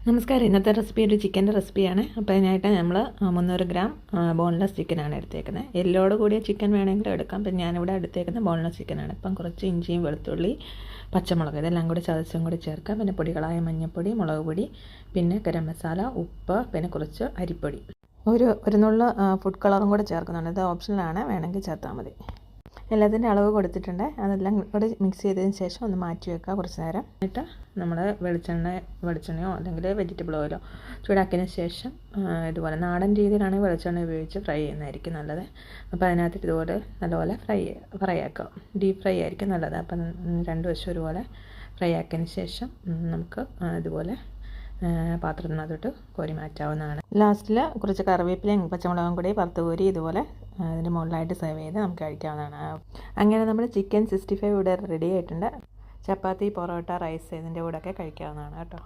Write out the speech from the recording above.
നമസ്കാരം. ഇന്നത്തെ റെസിപ്പി ഒരു ചിക്കൻ്റെ റെസിപ്പിയാണ്. അപ്പോൾ അതിനായിട്ട് നമ്മൾ 300 ഗ്രാം ബോൺലെസ് ചിക്കനാണ് എടുത്തേക്കുന്നത്. എല്ലോട് കൂടിയ ചിക്കൻ വേണമെങ്കിലും എടുക്കാം. അപ്പം ഞാനിവിടെ എടുത്തേക്കുന്നത് ബോൺലെസ് ചിക്കനാണ്. ഇപ്പം കുറച്ച് ഇഞ്ചിയും വെളുത്തുള്ളി പച്ചമുളക് ഇതെല്ലാം കൂടി ചതച്ചും കൂടി ചേർക്കാം. പിന്നെ പൊടികളായ മഞ്ഞൾപ്പൊടി, മുളക് പൊടി, പിന്നെ ഗരം മസാല, ഉപ്പ്, പിന്നെ കുറച്ച് അരിപ്പൊടി, ഒരു നുള്ള് ഫുഡ് കളറും കൂടെ ചേർക്കുന്നുണ്ട്. ഇത് ഓപ്ഷനിലാണ്, വേണമെങ്കിൽ ചേർത്താൽ മതി. എല്ലാത്തിൻ്റെ അളവ് കൊടുത്തിട്ടുണ്ട്. അതെല്ലാം കൂടി മിക്സ് ചെയ്തതിന് ശേഷം ഒന്ന് മാറ്റി വെക്കുക കുറച്ച് നേരം. എന്നിട്ട് നമ്മൾ വെളിച്ചെണ്ണയോ അല്ലെങ്കിൽ വെജിറ്റബിൾ ഓയിലോ ചൂടാക്കിയതിന് ശേഷം ഇതുപോലെ നാടൻ രീതിയിലാണെങ്കിൽ വെളിച്ചെണ്ണ ഉപയോഗിച്ച് ഫ്രൈ ചെയ്യുന്നതായിരിക്കും നല്ലത്. അപ്പോൾ അതിനകത്ത് ഇതുപോലെ നല്ലപോലെ ഫ്രൈ ആക്കുക. ഡീപ്പ് ഫ്രൈ ആയിരിക്കും നല്ലത്. അപ്പം രണ്ട് വശം ഒരുപോലെ ഫ്രൈ ആക്കിയതിന് ശേഷം നമുക്ക് ഇതുപോലെ പാത്രത്തിനകത്തോട്ട് കോരി മാറ്റാവുന്നതാണ്. ലാസ്റ്റിൽ കുറച്ച് കറിവേപ്പിലയും പച്ചമുളകും കൂടി വറുത്ത് കോരി ഇതുപോലെ അതിൻ്റെ മുകളിലായിട്ട് സെർവ് ചെയ്ത് നമുക്ക് കഴിക്കാവുന്നതാണ്. അങ്ങനെ നമ്മൾ ചിക്കൻ 65 ഇവിടെ റെഡി ആയിട്ടുണ്ട്. ചപ്പാത്തി, പൊറോട്ട, റൈസ് ഇതിൻ്റെ കൂടെയൊക്കെ കഴിക്കാവുന്നതാണ് കേട്ടോ.